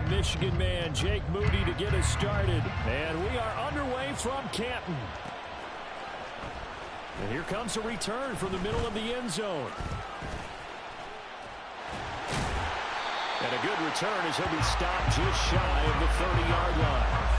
Michigan man, Jake Moody, to get us started. And we are underway from Canton. And here comes a return from the middle of the end zone. And a good return as he'll be stopped just shy of the 30-yard line.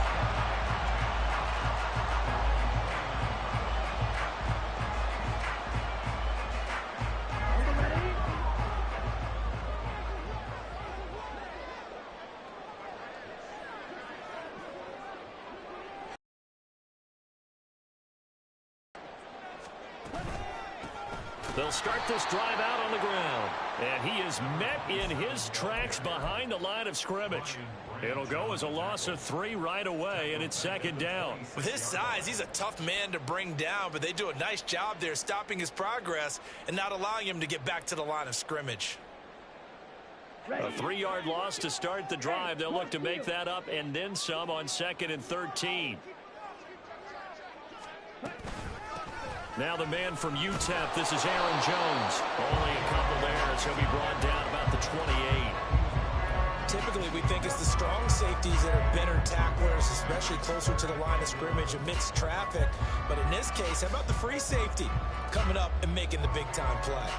They'll start this drive out on the ground. And he is met in his tracks behind the line of scrimmage. It'll go as a loss of 3 right away, and it's second down. With his size, he's a tough man to bring down, but they do a nice job there stopping his progress and not allowing him to get back to the line of scrimmage. A 3-yard loss to start the drive. They'll look to make that up and then some on 2nd and 13. Now the man from UTEP, this is Aaron Jones. Only a couple there as he'll be brought down about the 28. Typically, we think it's the strong safeties that are better tacklers, especially closer to the line of scrimmage amidst traffic. But in this case, how about the free safety coming up and making the big-time play?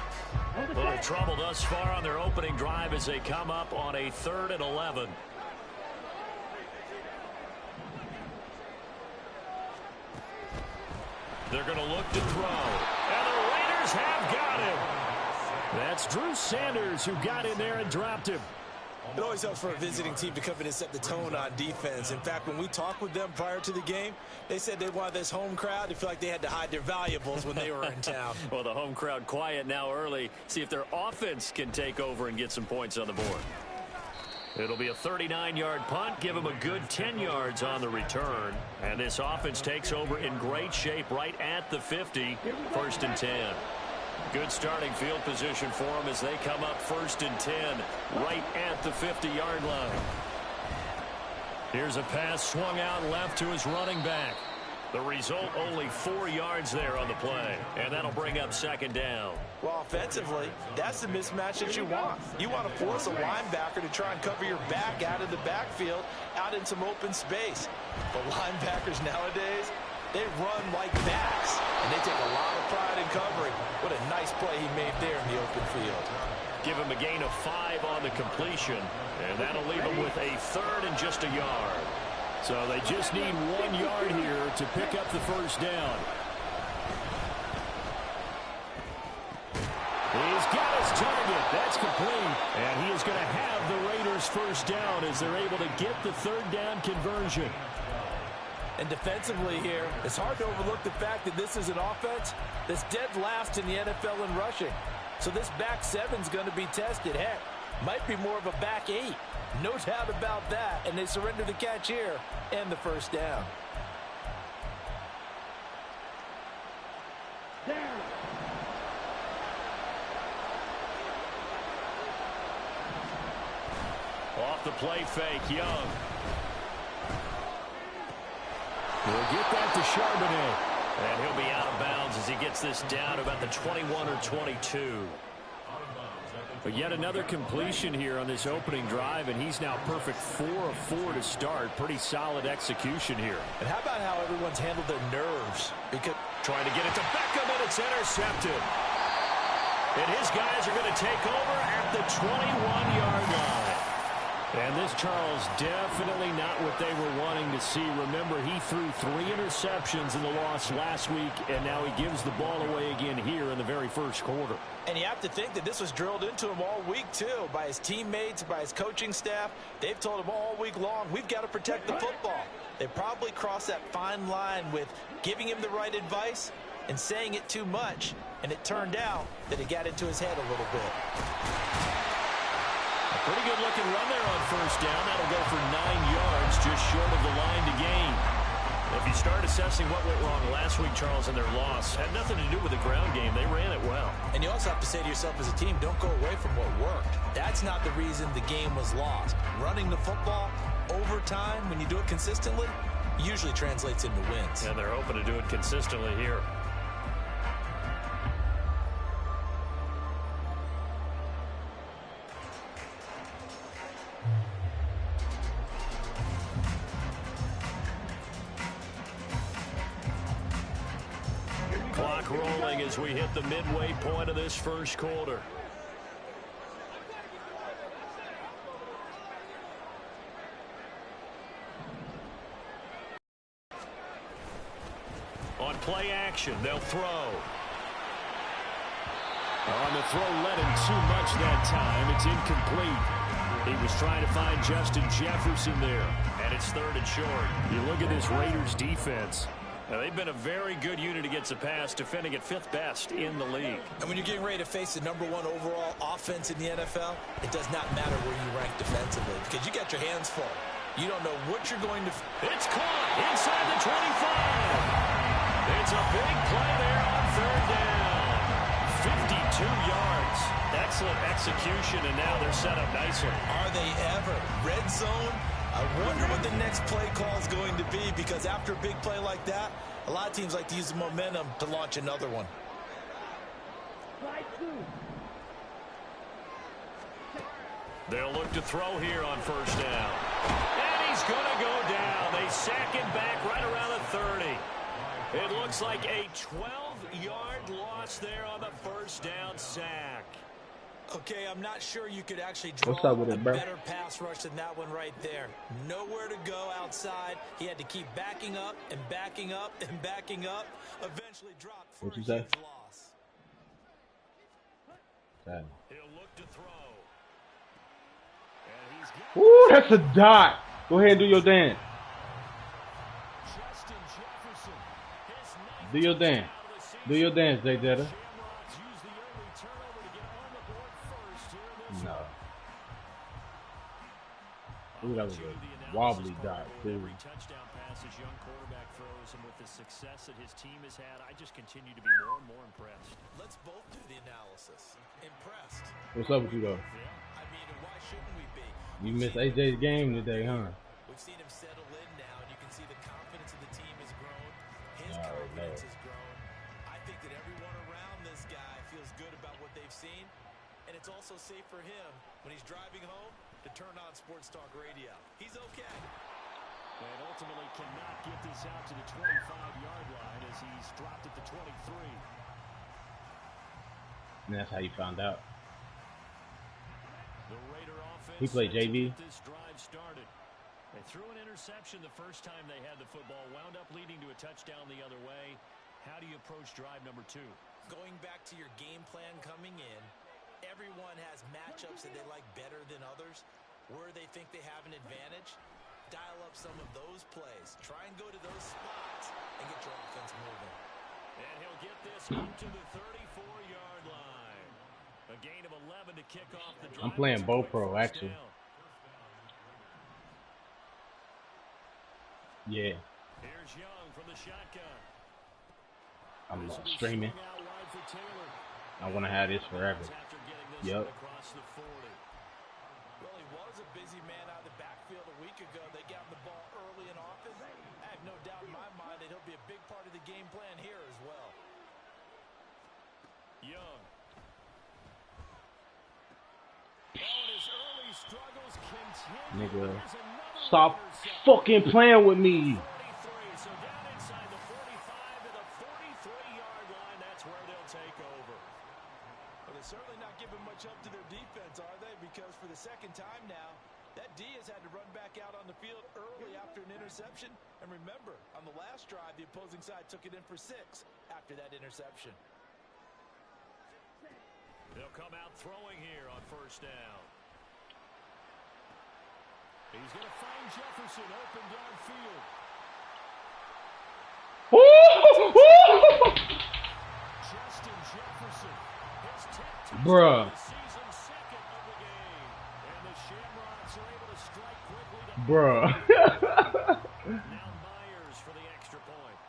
A little trouble thus far on their opening drive as they come up on a 3rd and 11. They're going to look to throw. And the Raiders have got him. That's Drew Sanders who got in there and dropped him. It always helps for a visiting team to come in and set the tone on defense. In fact, when we talked with them prior to the game, they said they wanted this home crowd to feel like they had to hide their valuables when they were in town. Well, the home crowd quiet now early. See if their offense can take over and get some points on the board. It'll be a 39-yard punt. Give them a good 10 yards on the return. And this offense takes over in great shape right at the 50. 1st and 10. Good starting field position for them as they come up 1st and 10 right at the 50-yard line. Here's a pass swung out left to his running back. The result, only 4 yards there on the play. And that'll bring up 2nd down. Well, offensively, that's the mismatch that you want. You want to force a linebacker to try and cover your back out of the backfield, out in some open space. But linebackers nowadays, they run like backs, and they take a lot of pride in covering. What a nice play he made there in the open field. Give him a gain of 5 on the completion, and that'll leave him with a 3rd and just a yard. So they just need 1 yard here to pick up the 1st down. He's got his target. That's complete. And he is going to have the Raiders 1st down as they're able to get the 3rd down conversion. And defensively here, it's hard to overlook the fact that this is an offense that's dead last in the NFL in rushing. So this back 7's going to be tested. Heck, might be more of a back 8. No doubt about that. And they surrender the catch here and the 1st down. Off the play fake, Young. We'll get that to Charbonnet. And he'll be out of bounds as he gets this down about the 21 or 22. But yet another completion here on this opening drive, and he's now perfect 4 of 4 to start. Pretty solid execution here. And how about how everyone's handled their nerves? Because trying to get it to Beckham, and it's intercepted. And his guys are going to take over at the 21-yard line. And this, Charles, definitely not what they were wanting to see. Remember, he threw 3 interceptions in the loss last week, and now he gives the ball away again here in the very 1st quarter. And you have to think that this was drilled into him all week, too, by his teammates, by his coaching staff. They've told him all week long, we've got to protect the football. They probably crossed that fine line with giving him the right advice and saying it too much, and it turned out that it got into his head a little bit. Pretty good looking run there on 1st down. That'll go for 9 yards, just short of the line to gain. If you start assessing what went wrong last week, Charles, in their loss, had nothing to do with the ground game. They ran it well. And you also have to say to yourself as a team, don't go away from what worked. That's not the reason the game was lost. Running the football over time, when you do it consistently, usually translates into wins. And they're hoping to do it consistently here. clock rolling as we hit the midway point of this first quarter. On play action, they'll throw. On the throw, led him too much that time. It's incomplete. He was trying to find Justin Jefferson there. And it's 3rd and short. You look at this Raiders defense. Now, they've been a very good unit against the pass, defending at 5th best in the league. And when you're getting ready to face the #1 overall offense in the NFL, it does not matter where you rank defensively because you got your hands full. You don't know what you're going to... It's caught inside the 25. It's a big play there on 3rd down. 52 yards. Excellent execution, and now they're set up nicely. Are they ever? Red zone? I wonder what the next play call is going to be because after a big play like that, a lot of teams like to use the momentum to launch another one. They'll look to throw here on 1st down. And he's going to go down. They sack him back right around the 30. It looks like a 12-yard loss there on the 1st down sack. Okay, I'm not sure you could actually draw a better pass rush than that one right there. Nowhere to go outside. He had to keep backing up and backing up and backing up. Eventually dropped for a huge loss. He'll look to throw. Ooh, that's a dot. Go ahead and do your dance. Do your dance. Do your dance, Jay Jetta. No. Ooh, that was a wobbly dot, too. Every touchdown pass his young quarterback throws, and with the success that his team has had, I just continue to be more and more impressed. Let's both do the analysis. Impressed. What's up with you, though? Yeah. I mean, why shouldn't we be? You missed AJ's game today, huh? We've seen him settle in now, and you can see the confidence of the team has grown. His confidence has grown. I think that everyone around this guy feels good about what they've seen, and it's also safe for him when he's driving home to turn on Sports Talk Radio. He's okay. And ultimately cannot get this out to the 25-yard line as he's dropped at the 23. And that's how you found out. The Raider offense he played JV. This drive started. They threw an interception the first time they had the football, wound up leading to a touchdown the other way. How do you approach drive number 2? Going back to your game plan coming in, everyone has matchups that they like better than others. Where they think they have an advantage, dial up some of those plays. Try and go to those spots and get your offense moving. And he'll get this up to the 34-yard line. A gain of 11 to kick off the drive. I'm playing Bo Pro, actually. Yeah. Here's Young from the shotgun. I'm streaming. I want to have this forever. Yep. Well, he was a busy man out of the backfield a week ago. They got him the ball early and often. I have no doubt in my mind that he'll be a big part of the game plan here as well. Young. His early struggles continue. Nigga, stop fucking playing with me. So down inside the 45 to the 43-yard line. That's where they'll take over. Well, they're certainly not giving much up to their defense, are they? Because for the second time now, that D has had to run back out on the field early after an interception. And remember, on the last drive, the opposing side took it in for 6 after that interception. They'll come out throwing here on 1st down. He's going to find Jefferson open downfield. Justin Jefferson, his 10th Bruh. season, 2nd of the game. And the Shamrocks are able to strike quickly to Bruh. now Myers for the extra point.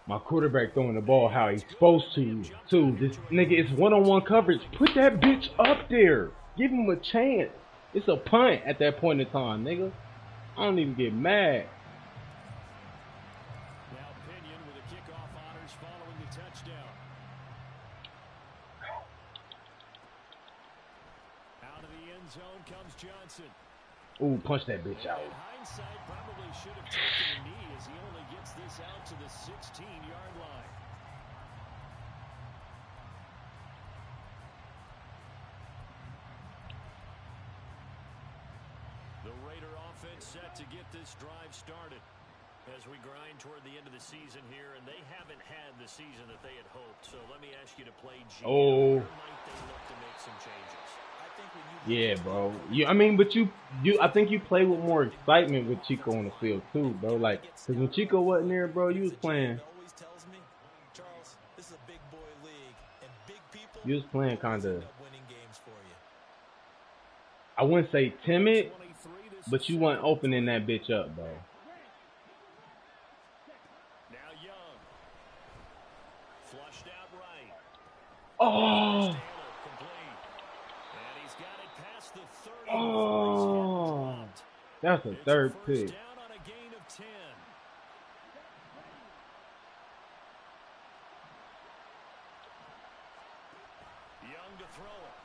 My quarterback throwing the ball how he's supposed to, too. This nigga, it's one-on-one coverage. Put that bitch up there. Give him a chance. It's a punt at that point in time, nigga. I don't even get mad. Now Pinion with a kickoff honors following the touchdown. Out of the end zone comes Johnson. Ooh, punch that bitch out. In hindsight, probably should have taken a knee as he only gets this out to the 16-yard line. The Raider offense set to get this drive started as we grind toward the end of the season here, and they haven't had the season that they had hoped. So let me ask you to play GM. Oh. Where might they look to make some changes? Yeah, bro. I mean, but I think you play with more excitement with Chico on the field too, bro. Like, cause when Chico wasn't there, bro, you was playing. You was playing kind of. I wouldn't say timid, but you weren't opening that bitch up, bro. Now Young. Flushed out right. Oh. And he's got it past the 30. Oh. That's a third pick. Down on a gain of 10. Young to throw it.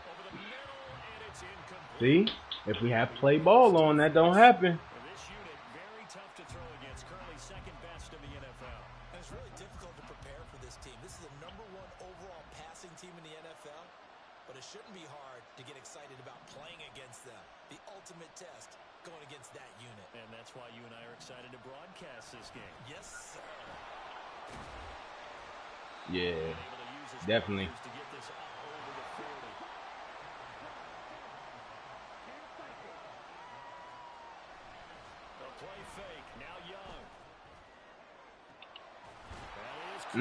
Over the middle, and it's incomplete. See? If we have play ball on, that don't happen. This unit very tough to throw against, currently second best in the NFL. And it's really difficult to prepare for this team. This is the #1 overall passing team in the NFL, but it shouldn't be hard to get excited about playing against them. The ultimate test going against that unit. And that's why you and I are excited to broadcast this game. Yes, sir. Yeah, definitely. To get this up over the 40. A play fake. Now Young. Big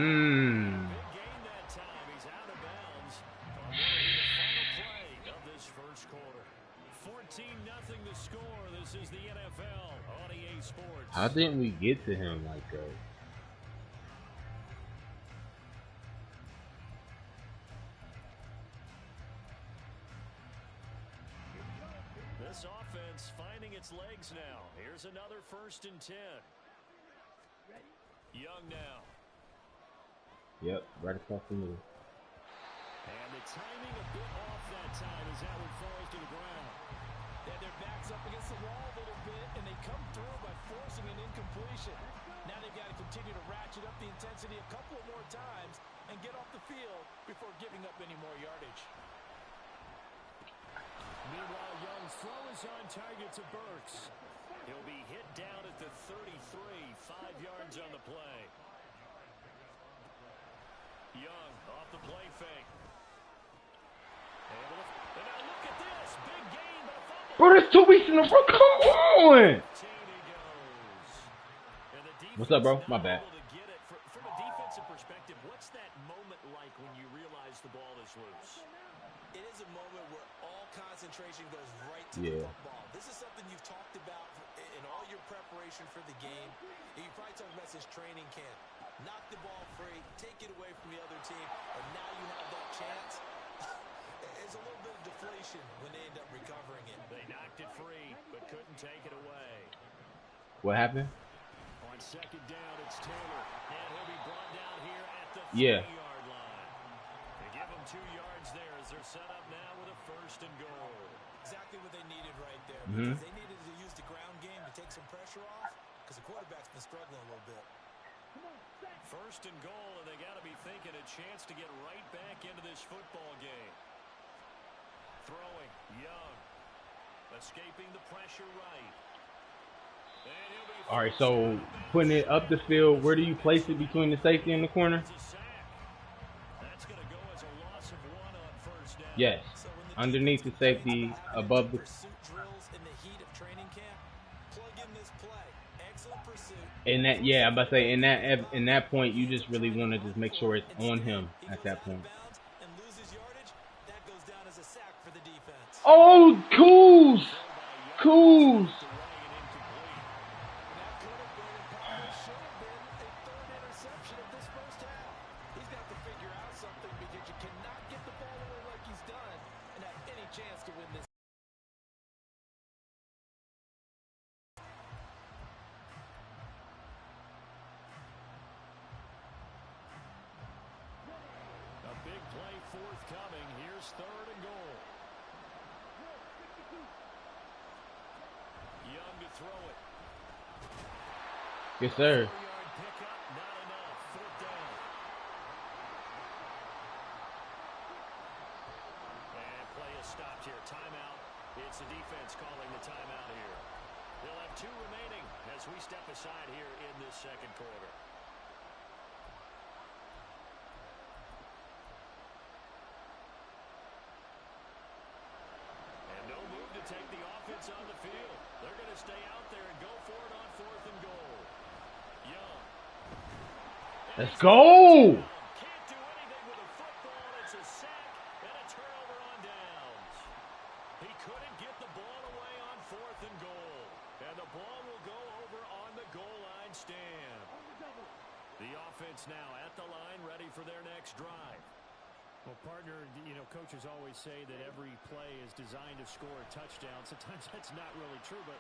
gain that time. He's out of bounds on what will be the final play of this first quarter. 14-0 the score. This is the NFL on EA Sports. How didn't we get to him like that? This offense finding its legs now. Here's another 1st and 10. Young now. Yep, right across the middle. And the timing a bit off that time as that one falls to the ground. And their backs up against the wall a little bit, and they come through by forcing an incompletion. Now they've got to continue to ratchet up the intensity a couple of more times and get off the field before giving up any more yardage. Meanwhile, Young's throw is on target to Burks. He'll be hit down at the 33, 5 yards on the play. Young off the play fake. And now look at this. Big gain, but a fumble. Bro, that's 2 weeks in a row. Come on. What's up, bro? My bad. From a defensive perspective, what's that moment like when you realize the ball is loose? It is a moment where all concentration goes right to the football. This is something you've talked about in all your preparation for the game. You probably talked about this training camp. Knock the ball free, take it away from the other team, and now you have that chance. There's a little bit of deflation when they end up recovering it. They knocked it free, but couldn't take it away. What happened? On 2nd down, it's Taylor, and he'll be brought down here at the 30-yard line. They give him 2 yards there as they're set up now with a 1st and goal. Exactly what they needed right there. Because they needed to use the ground game to take some pressure off because the quarterback's been struggling a little bit. 1st and goal, and they got to be thinking a chance to get right back into this football game. Throwing, Young. Escaping the pressure right. All right, so putting it up the field, where do you place it between the safety and the corner? That's going to go as a loss of 1 on 1st down. Yes, underneath the safety, above the. And that, yeah, I'm about to say, in that point, you just really want to just make sure it's on him at that point. Oh, Coos! Coos! Young to throw it. Yes, sir. 4-yard pickup, not enough. Fourth down. And play is stopped here. Timeout. It's the defense calling the timeout here. They'll have 2 remaining as we step aside here in this second quarter. And no move to take the offense on the field. They're going to stay out there and go for it on 4th and goal. Young. Let's go. Can't do anything with a football. It's a sack and a turnover on downs. He couldn't get the ball away on 4th and goal. And the ball will go over on the goal line stand. The offense now at the line, ready for their next drive. Well, partner, you know, coaches always say that every play is designed to score a touchdown. Sometimes that's not really true, but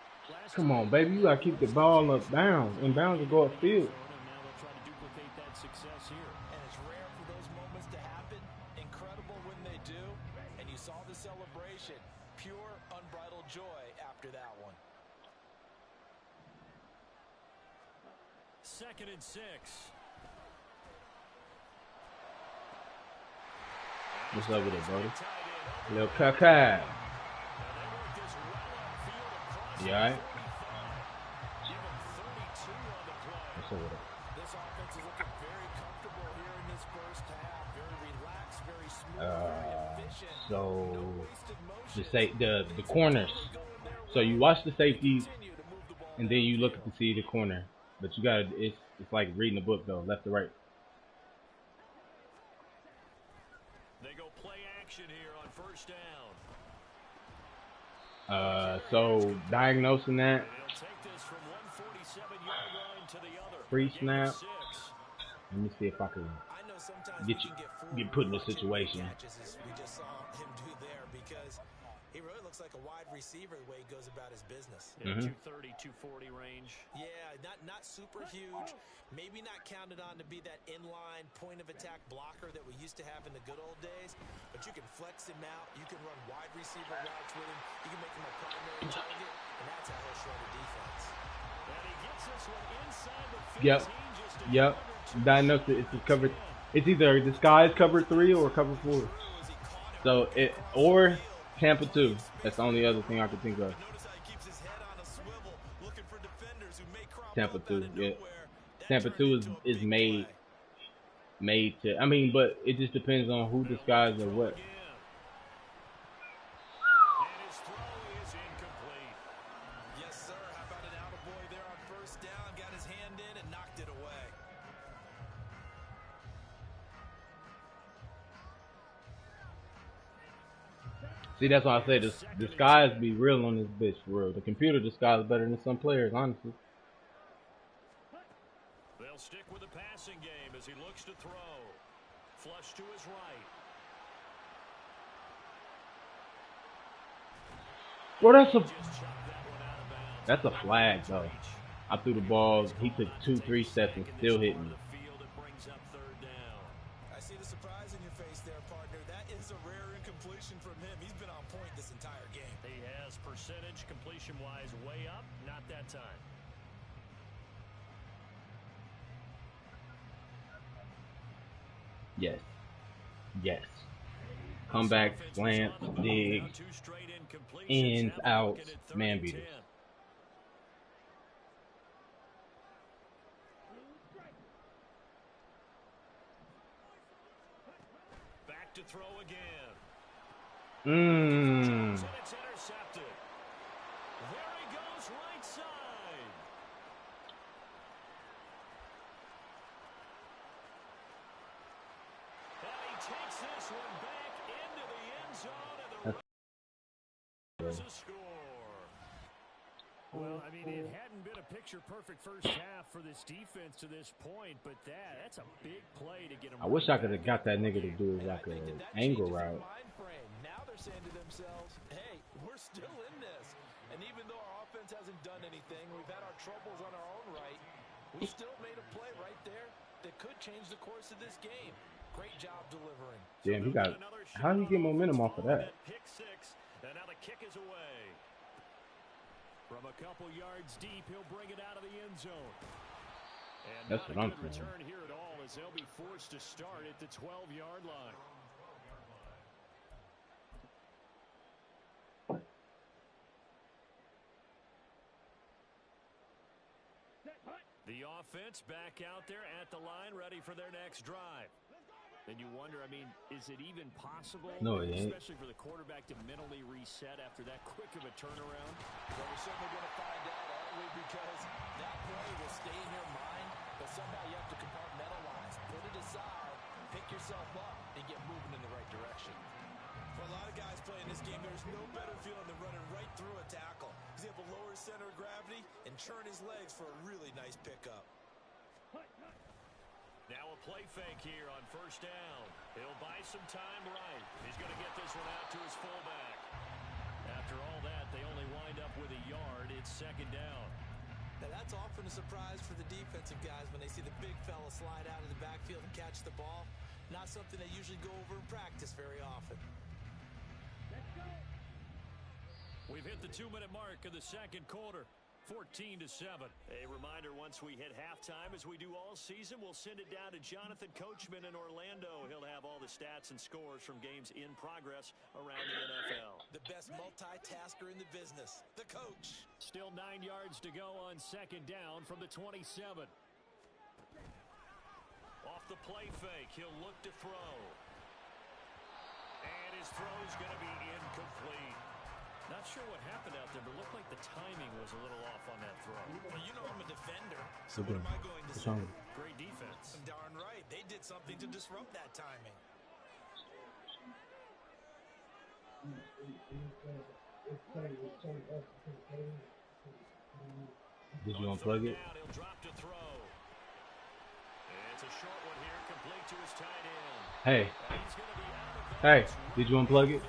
Come on, baby. You got to keep the ball up bounds. And bounds to go upfield. Now they'll try to duplicate that success here. And it's rare for those moments to happen. Incredible when they do. And you saw the celebration. Pure, unbridled joy after that one. 2nd and 6. What's up with it, Brody? Little caca. You alright? What's up with it? This offense is looking very comfortable here in this first half. Very relaxed, very smooth, very efficient. So the corners. So you watch the safeties, and then you look to see the corner. But you gotta, it's like reading a book though, left to right. They go play action here on 1st down. So diagnosing that. And he'll take this from 147-yard line to the other. Free Gain of snap. 6. Let me see if I can I know sometimes get put in a situation. We just saw him do there because he really looks like a wide receiver the way he goes about his business. Yeah, 230, 240 range. Yeah, not super huge. Maybe not counted on to be that inline point of attack blocker that we used to have in the good old days. But you can flex him out. You can run wide receiver routes with him. You can make him a primary target, and that's how he'll show the defense. And he gets this one inside the 15. Yep. Just a Yep. Diagnosed it. It's cover. It's either disguise cover 3 or cover 4. So it or Tampa 2. That's the only other thing I could think of. Tampa 2, yeah. Tampa 2 is made to. I mean, but it just depends on who disguises or what. And his throw is incomplete. Yes, sir. How about an attaboy there on 1st down? Got his hand in and knocked it away. See, that's why I say this disguise be real on this bitch for real. The computer disguise is better than some players, honestly. They'll stick with the passing game as he looks to throw. Flush to his right. Well, Just chucked that one out of bounds. that's a flag though. I threw the ball. He took 2-3 steps and still hit me. It brings up 3rd down. I see the surprise in your face there, partner. That is a rare incompletion from him. He's been on point this entire game. He has percentage completion-wise way up. Not that time. Yes. Yes. Comeback, slant, dig, Two straight incompletions. ins, Now outs, looking at 3rd man and beaters. 10. Back to throw again. And it's intercepted. There he goes, right side. And he takes this one back into the end zone, and the Raiders a score. Well, I mean, it hadn't been a picture-perfect first half for this defense to this point, but that's a big play to get him. I wish I could have got that nigga to do like an angle route. Now they're saying to themselves, hey, we're still in this. And even though our offense hasn't done anything, we've had our troubles on our own right, we still made a play right there that could change the course of this game. Great job delivering. Damn, he got. How did he get momentum off of that? Pick 6, and now the kick is away. From a couple yards deep, he'll bring it out of the end zone. And That's what I'm not a good saying. return here at all, as they'll be forced to start at the 12-yard line. The offense back out there at the line, ready for their next drive. And you wonder, I mean, is it even possible, No, it ain't. especially for the quarterback to mentally reset after that quick of a turnaround? Well, we're certainly going to find out, aren't we? Because that play will stay in your mind, but somehow you have to compartmentalize, put it aside, pick yourself up, and get moving in the right direction. For a lot of guys playing this game, there's no better feeling than running right through a tackle. He's able to lower his center of gravity and churn his legs for a really nice pickup. Now a play fake here on first down. He'll buy some time right. He's going to get this one out to his fullback. After all that, they only wind up with a yard. It's second down. Now that's often a surprise for the defensive guys when they see the big fella slide out of the backfield and catch the ball. Not something they usually go over in practice very often. We've hit the 2-minute mark of the second quarter. 14-7. A reminder, once we hit halftime, as we do all season, we'll send it down to Jonathan Coachman in Orlando. He'll have all the stats and scores from games in progress around the NFL. The best multitasker in the business, the coach. Still 9 yards to go on second down from the 27. Off the play fake, he'll look to throw. And his throw's going to be incomplete. Not sure what happened out there, but it looked like the timing was a little off on that throw. Well, you know I'm a defender, so what am I going to say? Great defense. Darn right. They did something to disrupt that timing. Did you unplug it? He'll drop to throw. It's a short one here, complete to his tight end. Hey. He's going to be out of Hey, bounds. did you unplug it?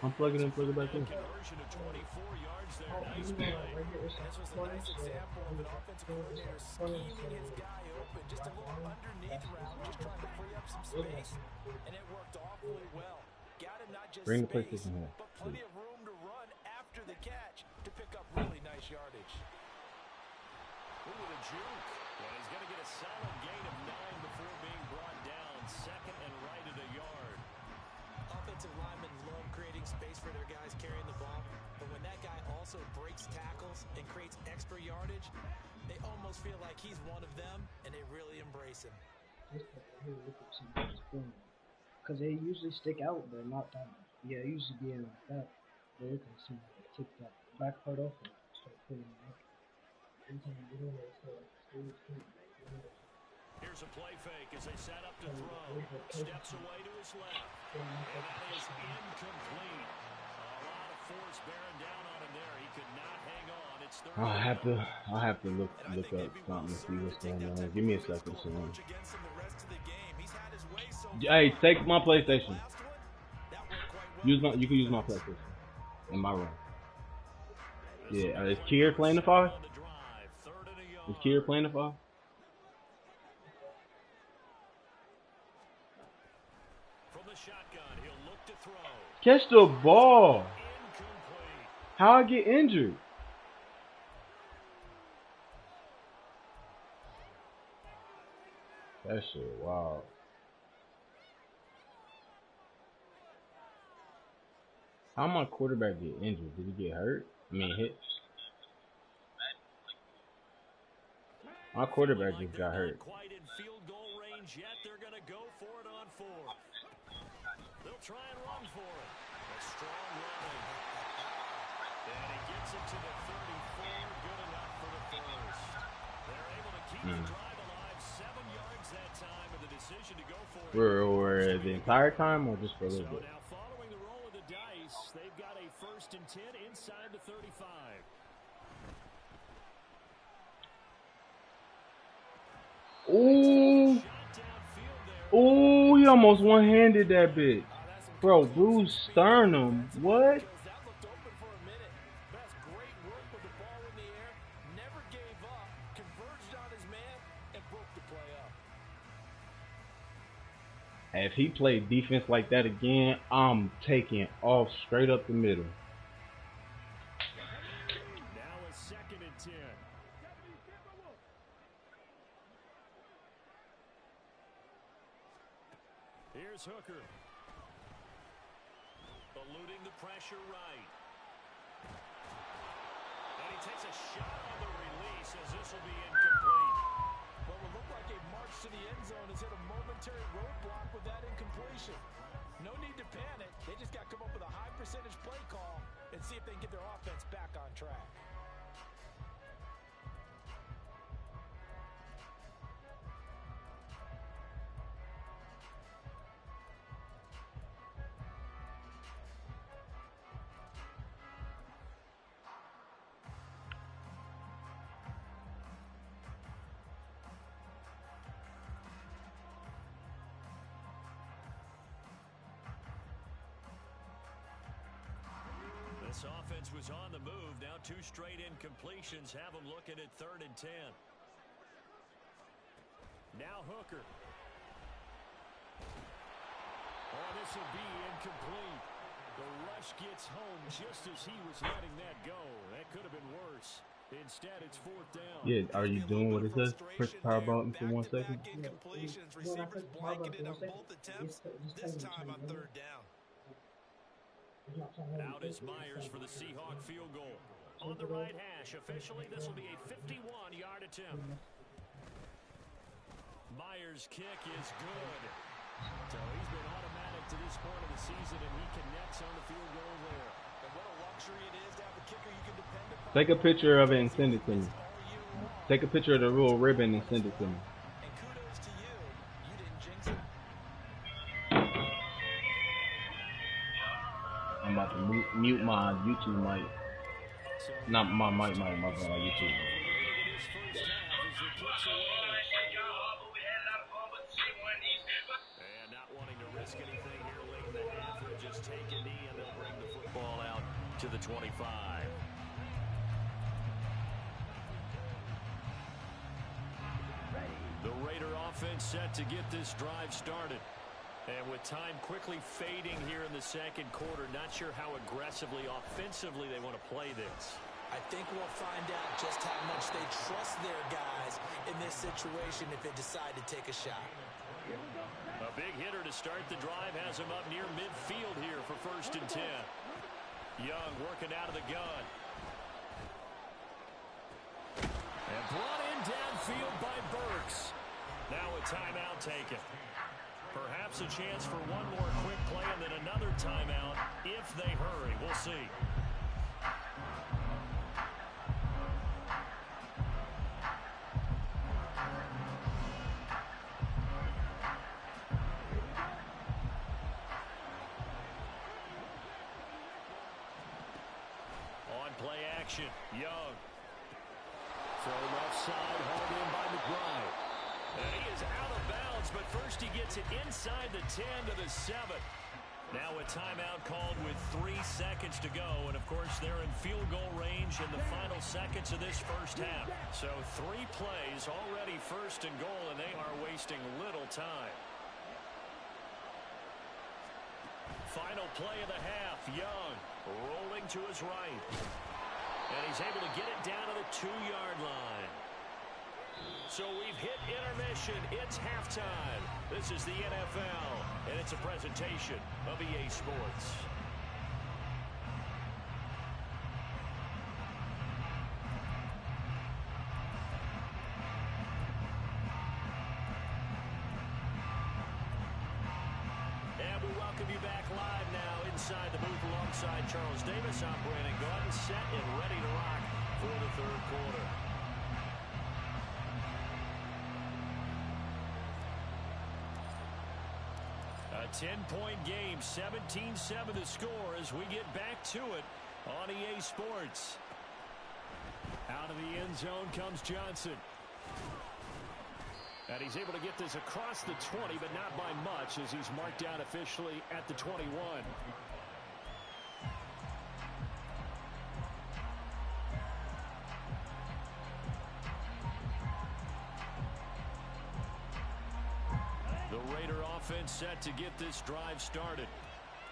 Unplug it and plug it back in. Conversion of 24 yards there. Nice play. This was a nice example of an offensive coordinator scheming his guy open. Just a little underneath route, just trying to free up some space. And it worked awfully well. Got him not just Bring the space, PlayStation here. but plenty of room to run after the catch to pick up really nice yardage. Ooh, with a juke. And he's going to get a solid gain of 9 before being brought down. Second and right at a yard. Offensive linemen love creating space for their guys carrying the ball, but when that guy also breaks tackles and creates extra yardage, they almost feel like he's one of them, and they really embrace him. Because they usually stick out, but not that. Yeah, it usually be in like that. They look like somebody take that back part off and start pulling it up. Here's a play fake as they set up to throw. Steps away to his left. And that is incomplete. A lot of force bearing down on him there. He could not hang on. It's third. I'll have to look up something to see what's going on. Give me a second, son. Hey, take my PlayStation. You can use my PlayStation in my room. Yeah, is Kier playing the 5? Is Kier playing the 5? From the shotgun, he'll look to throw. Catch the ball. Incomplete. How I get injured? That shit, wow. How my quarterback get injured? Did he get hurt? I mean, hit. My quarterback just got hurt. Quite in field goal range yet. They're going to go for it on 4th. They'll try and run for it. A strong running. And he gets it to the 34. Good enough for the first. They're able to keep the drive alive. 7 yards that time, and the decision to go for it. For the entire time or just for a little bit? Now following the roll of the dice, they've got a 1st and 10 inside the 35. Ooh. Ooh, he almost one-handed that bitch. Bro, Bruce Sternum. What? That looked open for a minute. That's great work with the ball in the air. Never gave up. Converged on his man and broke the play up. If he played defense like that again, I'm taking off straight up the middle. Now a is Hooker. Eluding the pressure right. And he takes a shot on the release as this will be incomplete. What will look like a march to the end zone has hit a momentary roadblock with that incompletion. No need to panic. They just got to come up with a high percentage play call and see if they can get their offense back on track. This offense was on the move. Now 2 straight incompletions have them looking at 3rd and 10. Now Hooker. Oh, this will be incomplete. The rush gets home just as he was letting that go. That could have been worse. Instead, it's 4th down. Yeah, are you doing what it says? Press the power button for 1 second. Incompletions. Receivers blanketed on both attempts. This time on 3rd down. Out is Myers for the Seahawk field goal. On the right hash, officially, this will be a 51-yard attempt. Myers' kick is good. So he's been automatic to this point of the season, and he connects on the field goal there. And what a luxury it is to have a kicker you can depend upon. Take a picture of it and send it to me. Take a picture of the little ribbon and send it to me. And kudos to you. You didn't jinx it. I'm about to mute my YouTube mic. Not my mic, my YouTube. And not wanting to risk anything here late in the half, they'll just take a knee and they'll bring the football out to the 25. The Raider offense set to get this drive started. And with time quickly fading here in the 2nd quarter, not sure how aggressively, offensively they want to play this. I think we'll find out just how much they trust their guys in this situation if they decide to take a shot. A big hitter to start the drive has him up near midfield here for 1st and 10. Young working out of the gun. And brought in downfield by Burks. Now a timeout taken. Perhaps a chance for one more quick play and then another timeout if they hurry. We'll see. On play action, Young. Throw left side, hauled in by McBride. And he is out of bounds, but first he gets it inside the 10 to the 7. Now a timeout called with 3 seconds to go. And, of course, they're in field goal range in the final seconds of this first half. So 3 plays already 1st and goal, and they are wasting little time. Final play of the half. Young rolling to his right. And he's able to get it down to the 2-yard line. So we've hit intermission. It's halftime. This is the NFL, and it's a presentation of EA Sports. And we welcome you back live now inside the booth alongside Charles Davis. I'm Brandon Gordon, set and ready to rock for the 3rd quarter. A 10-point game, 17-7 the score as we get back to it on EA Sports. Out of the end zone comes Johnson. And he's able to get this across the 20, but not by much as he's marked down officially at the 21. The Raider offense set to get this drive started.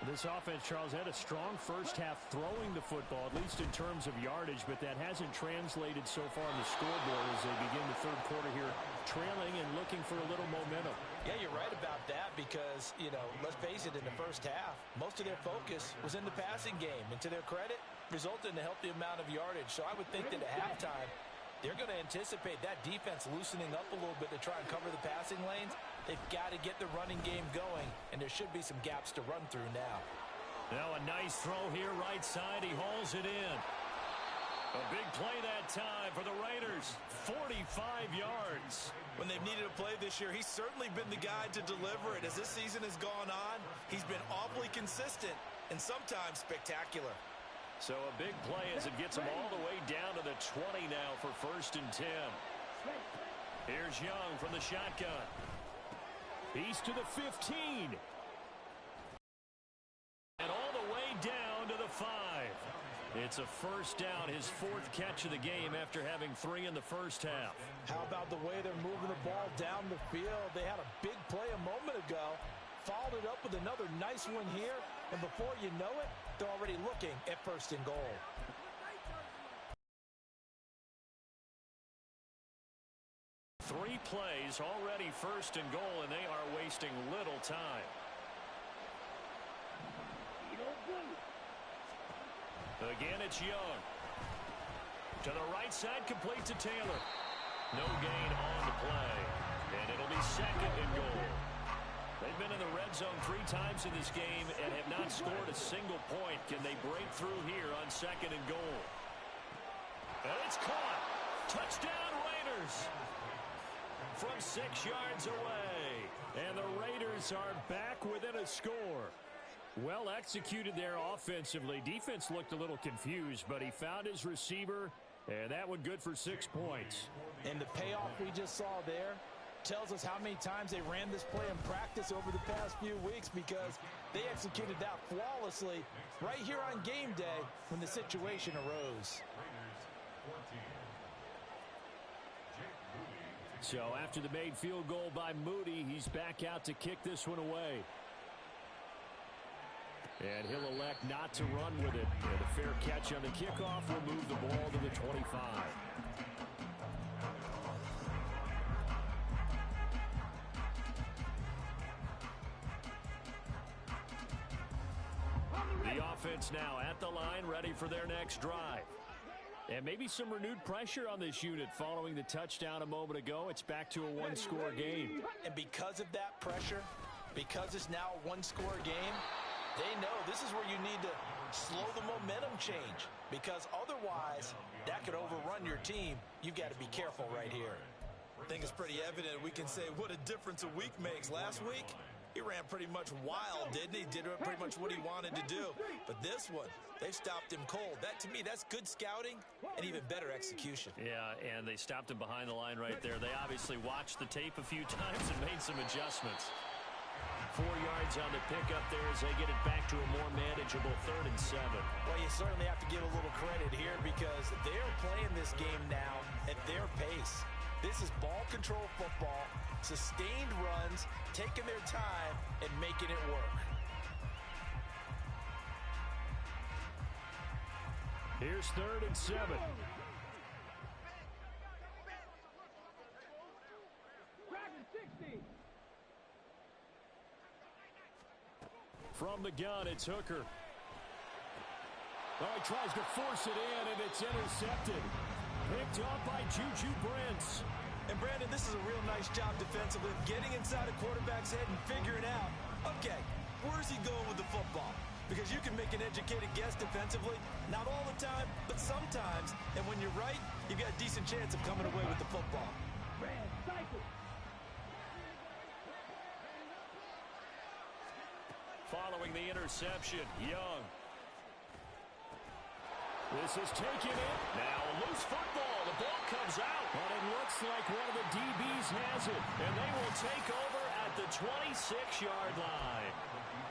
This offense, Charles, had a strong first half throwing the football, at least in terms of yardage, but that hasn't translated so far on the scoreboard as they begin the third quarter here, trailing and looking for a little momentum. Yeah, you're right about that because, you know, let's face it, in the first half, most of their focus was in the passing game. And to their credit, resulted in a healthy amount of yardage. So I would think that at halftime, they're going to anticipate that defense loosening up a little bit to try and cover the passing lanes. They've got to get the running game going, and there should be some gaps to run through now. Now a nice throw here, right side. He hauls it in. A big play that time for the Raiders. 45 yards. When they've needed a play this year, he's certainly been the guy to deliver it. As this season has gone on, he's been awfully consistent and sometimes spectacular. So a big play as it gets him all the way down to the 20 now for 1st and 10. Here's Young from the shotgun. He's to the 15. And all the way down to the 5. It's a first down, his 4th catch of the game after having 3 in the first half. How about the way they're moving the ball down the field? They had a big play a moment ago. Followed it up with another nice one here. And before you know it, they're already looking at 1st and goal. Three plays already 1st and goal, and they are wasting little time. Again, it's Young. To the right side, complete to Taylor. No gain on the play. And it'll be 2nd and goal. They've been in the red zone 3 times in this game and have not scored a single point. Can they break through here on 2nd and goal? And it's caught. Touchdown, Raiders. From 6 yards away. And the Raiders are back within a score. Well executed there offensively. Defense looked a little confused, but he found his receiver, and that one good for 6 points. And the payoff we just saw there tells us how many times they ran this play in practice over the past few weeks, because they executed that flawlessly right here on game day when the situation arose. So after the made field goal by Moody, he's back out to kick this one away. And he'll elect not to run with it. And a fair catch on the kickoff will move the ball to the 25. The offense now at the line, ready for their next drive. And maybe some renewed pressure on this unit following the touchdown a moment ago. It's back to a one-score game. And because of that pressure, because it's now a one-score game, they know this is where you need to slow the momentum change, because otherwise that could overrun your team. You've got to be careful right here. I think it's pretty evident we can say what a difference a week makes. Last week, he ran pretty much wild, didn't he? Did pretty much what he wanted to do. But this one, they've stopped him cold. That, to me, that's good scouting and even better execution. Yeah, and they stopped him behind the line right there. They obviously watched the tape a few times and made some adjustments. 4 yards on the pickup there as they get it back to a more manageable 3rd and 7. Well, you certainly have to give a little credit here, because they're playing this game now at their pace. This is ball control football, sustained runs, taking their time and making it work. Here's 3rd and 7. From the gun, it's Hooker. Oh, he tries to force it in, and it's intercepted. Picked off by Juju Brents. And, Brandon, this is a real nice job defensively, getting inside a quarterback's head and figuring out, okay, where's he going with the football? Because you can make an educated guess defensively, not all the time, but sometimes. And when you're right, you've got a decent chance of coming away with the football. Following the interception, Young. This is taken in. Now a loose football. The ball comes out. But it looks like one of the DBs has it. And they will take over at the 26-yard line.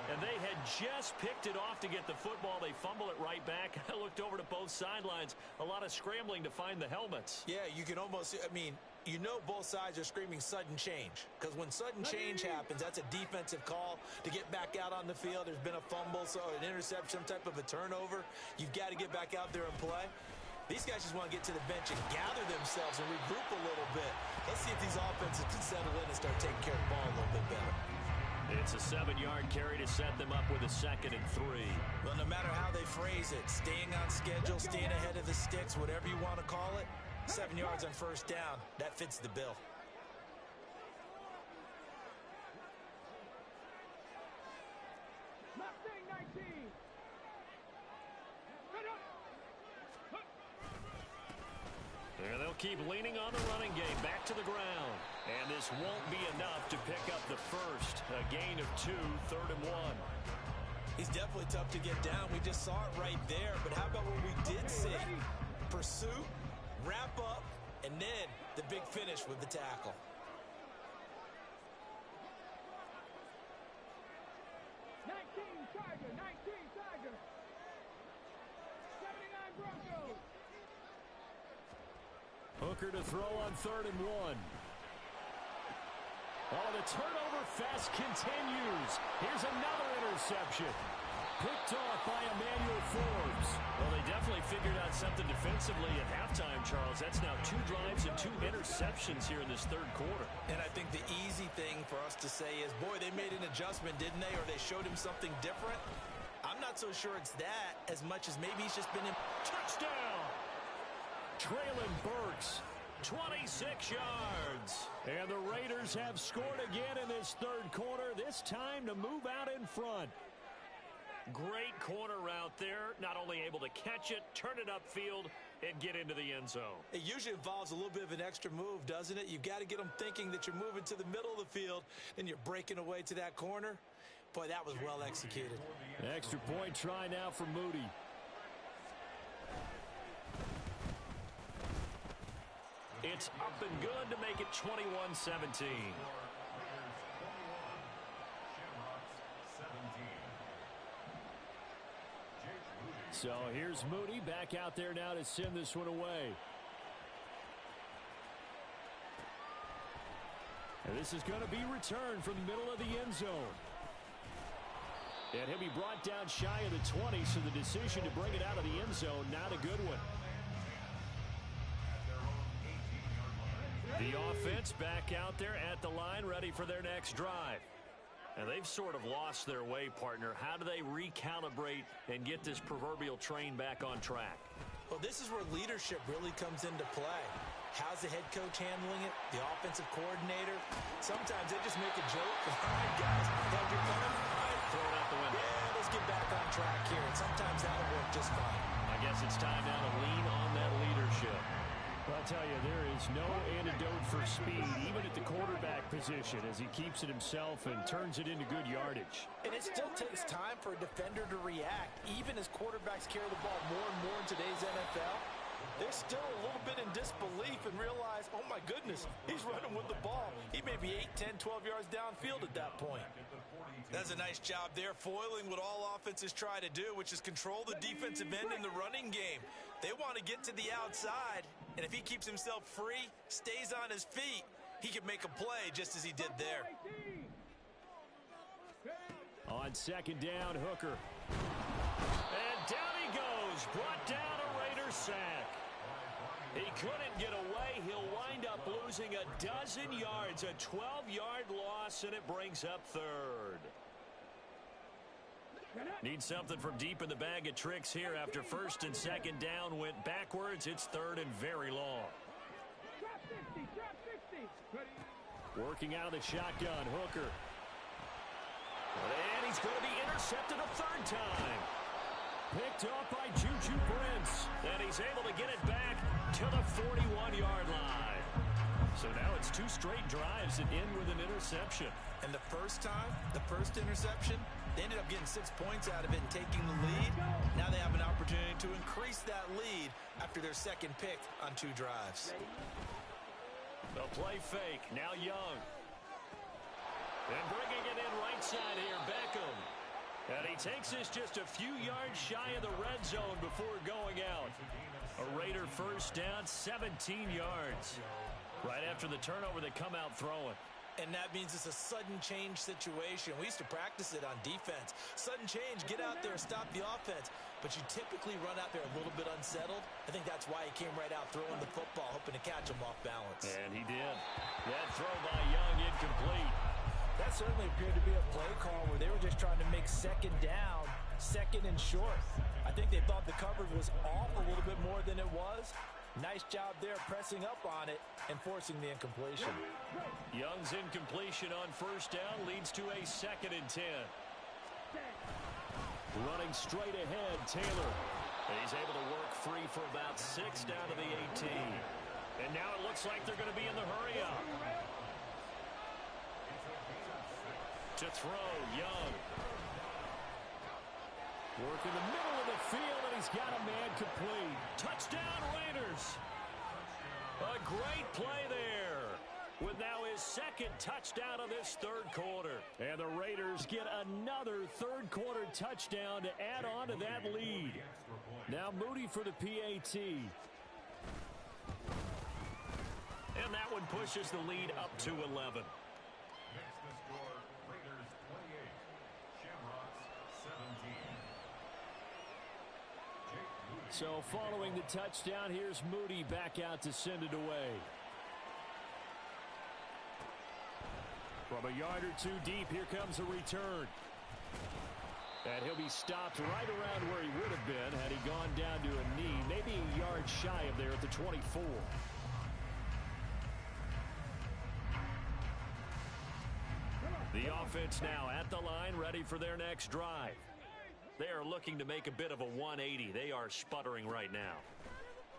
And they had just picked it off to get the football. They fumble it right back. I looked over to both sidelines. A lot of scrambling to find the helmets. Yeah, you can almost, I mean, You know both sides are screaming sudden change, because when sudden change happens, that's a defensive call to get back out on the field. There's been a fumble, so an interception, some type of a turnover. You've got to get back out there and play. These guys just want to get to the bench and gather themselves and regroup a little bit. Let's see if these offenses can settle in and start taking care of the ball a little bit better. It's a 7-yard carry to set them up with a 2nd and 3. Well, no matter how they phrase it, staying on schedule, staying ahead of the sticks, whatever you want to call it, 7 yards on first down, that fits the bill. And they'll keep leaning on the running game back to the ground. And this won't be enough to pick up the first. A gain of 2, 3rd and 1. He's definitely tough to get down. We just saw it right there. But how about what we did see? Pursuit, wrap up, and then the big finish with the tackle. Hooker to throw on 3rd and 1. Oh, the turnover fest continues. Here's another interception. Picked off by Emmanuel Forbes. Well, they definitely figured out something defensively at halftime, Charles. That's now 2 drives and 2 interceptions here in this 3rd quarter. And I think the easy thing for us to say is, boy, they made an adjustment, didn't they? Or they showed him something different. I'm not so sure it's that as much as maybe he's just been in. Touchdown! Traylon Burks, 26 yards. And the Raiders have scored again in this 3rd quarter, this time to move out in front. Great corner route there, not only able to catch it, turn it upfield, and get into the end zone. It usually involves a little bit of an extra move, doesn't it? You've got to get them thinking that you're moving to the middle of the field and you're breaking away to that corner. Boy, that was well executed. Extra point try now for Moody. It's up and good to make it 21-17. So here's Moody back out there now to send this one away. And this is going to be returned from the middle of the end zone. And he'll be brought down shy of the 20, so the decision to bring it out of the end zone, not a good one. The offense back out there at the line, ready for their next drive. And they've sort of lost their way, partner. How do they recalibrate and get this proverbial train back on track? Well, this is where leadership really comes into play. How's the head coach handling it? The offensive coordinator? Sometimes they just make a joke. All right, guys, have your fun. All right, throw it out the window. Yeah, let's get back on track here. And sometimes that'll work just fine. I guess it's time now to lean on that leadership. I'll tell you, there is no antidote for speed, even at the quarterback position, as he keeps it himself and turns it into good yardage. And it still takes time for a defender to react, even as quarterbacks carry the ball more and more in today's NFL. They're still a little bit in disbelief and realize, oh my goodness, he's running with the ball. He may be 8, 10, 12 yards downfield at that point. That's a nice job there, foiling what all offenses try to do, which is control the defensive end in the running game. They want to get to the outside, and if he keeps himself free, stays on his feet, he can make a play just as he did there. On 2nd down, Hooker. And down he goes, brought down a Raider sack. He couldn't get away. He'll wind up losing a dozen yards, a 12-yard loss, and it brings up 3rd. Need something from deep in the bag of tricks here after 1st and 2nd down went backwards. It's 3rd and very long. Working out of the shotgun, Hooker. And he's going to be intercepted a 3rd time. Picked up by Juju Brents. And he's able to get it back to the 41-yard line. So now it's 2 straight drives that end with an interception. And the first time, the first interception, they ended up getting 6 points out of it and taking the lead. Now they have an opportunity to increase that lead after their 2nd pick on 2 drives. They'll play fake. Now Young. And bringing it in right side here, Beckham. And he takes this just a few yards shy of the red zone before going out. A Raider first down, 17 yards. Right after the turnover, they come out throwing. And that means it's a sudden change situation. We used to practice it on defense. Sudden change, get out there, stop the offense. But you typically run out there a little bit unsettled. I think that's why he came right out throwing the football, hoping to catch him off balance. And he did. That throw by Young incomplete. That certainly appeared to be a play call where they were just trying to make second down, second and short. I think they thought the coverage was off a little bit more than it was. Nice job there pressing up on it and forcing the incompletion. Young's incompletion on first down leads to a 2nd and 10. Running straight ahead, Taylor. He's able to work free for about 6 down to the 18. And now it looks like they're going to be in the hurry-up. To throw, Young. Work in the middle of the field, and he's got a man complete. Touchdown, Raiders. A great play there. With now his 2nd touchdown of this 3rd quarter. And the Raiders get another 3rd quarter touchdown to add on to that lead. Now Moody for the PAT. And that one pushes the lead up to 11. So following the touchdown, here's Moody back out to send it away. From a yard or two deep, here comes a return. And he'll be stopped right around where he would have been had he gone down to a knee, maybe a yard shy of there at the 24. The offense now at the line, ready for their next drive. They are looking to make a bit of a 180. They are sputtering right now.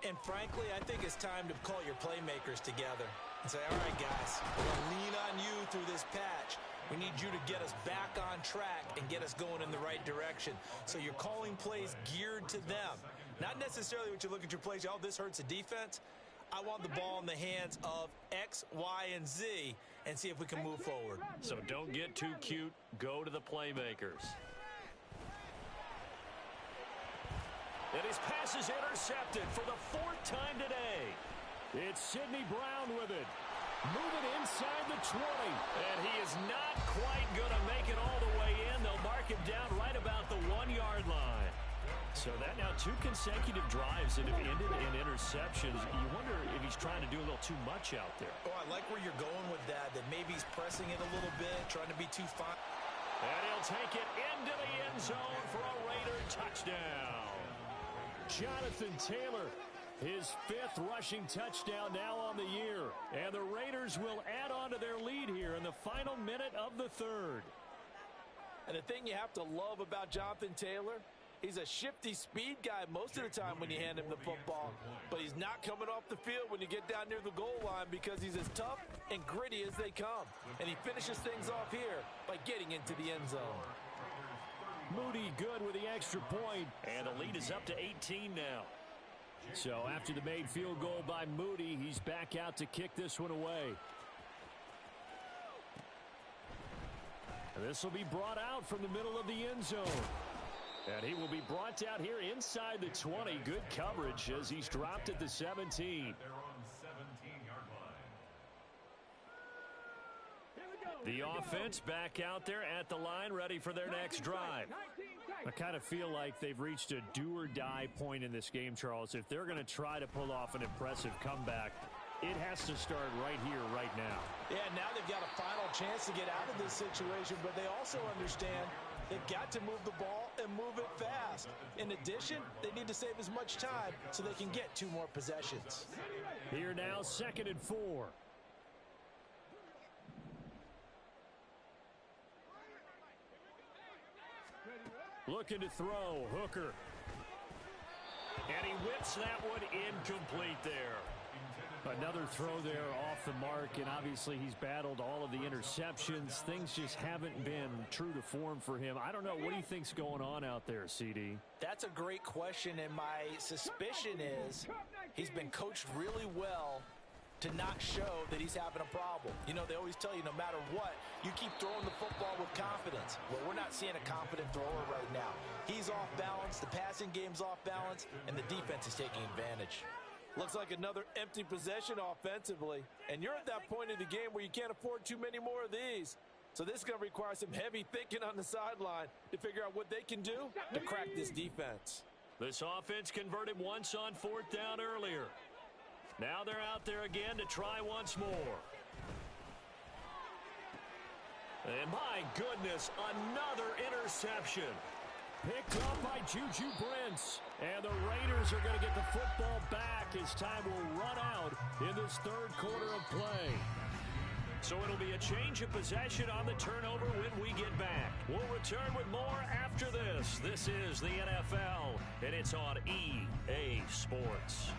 And frankly, I think it's time to call your playmakers together and say, all right, guys, we're going to lean on you through this patch. We need you to get us back on track and get us going in the right direction. So you're calling plays geared to them. Not necessarily what you look at your plays, oh, this hurts the defense. I want the ball in the hands of X, Y, and Z and see if we can move forward. So don't get too cute. Go to the playmakers. And his pass is intercepted for the 4th time today. It's Sidney Brown with it. Moving inside the 20. And he is not quite going to make it all the way in. They'll mark him down right about the 1-yard line. So that now 2 consecutive drives that have ended in interceptions. You wonder if he's trying to do a little too much out there. Oh, I like where you're going with that maybe he's pressing it a little bit, trying to be too fine. And he'll take it into the end zone for a Raider touchdown. Jonathan Taylor, his 5th rushing touchdown now on the year. And the Raiders will add on to their lead here in the final minute of the 3rd. And the thing you have to love about Jonathan Taylor, he's a shifty speed guy most of the time when you hand him the football. But he's not coming off the field when you get down near the goal line because he's as tough and gritty as they come. And he finishes things off here by getting into the end zone. Moody good with the extra point. And the lead is up to 18 now. So after the made field goal by Moody, he's back out to kick this one away. And this will be brought out from the middle of the end zone. And he will be brought out here inside the 20. Good coverage as he's dropped at the 17. The offense back out there at the line, ready for their next drive. I kind of feel like they've reached a do-or-die point in this game, Charles. If they're going to try to pull off an impressive comeback, it has to start right here, right now. Yeah, now they've got a final chance to get out of this situation, but they also understand they've got to move the ball and move it fast. In addition, they need to save as much time so they can get 2 more possessions. Here now, 2nd and 4. Looking to throw, Hooker. And he whips that one incomplete there. Another throw there off the mark, and obviously he's battled all of the interceptions. Things just haven't been true to form for him. I don't know. What do you think's going on out there, CD? That's a great question, and my suspicion is he's been coached really well to not show that he's having a problem. You know, they always tell you no matter what, you keep throwing the football with confidence. Well, we're not seeing a confident thrower right now. He's off balance, the passing game's off balance, and the defense is taking advantage. Looks like another empty possession offensively. And you're at that point in the game where you can't afford too many more of these. So this is going to require some heavy thinking on the sideline to figure out what they can do to crack this defense. This offense converted once on 4th down earlier. Now they're out there again to try once more. And my goodness, another interception. Picked up by Juju Brents. And the Raiders are going to get the football back as time will run out in this 3rd quarter of play. So it'll be a change of possession on the turnover when we get back. We'll return with more after this. This is the NFL, and it's on EA Sports.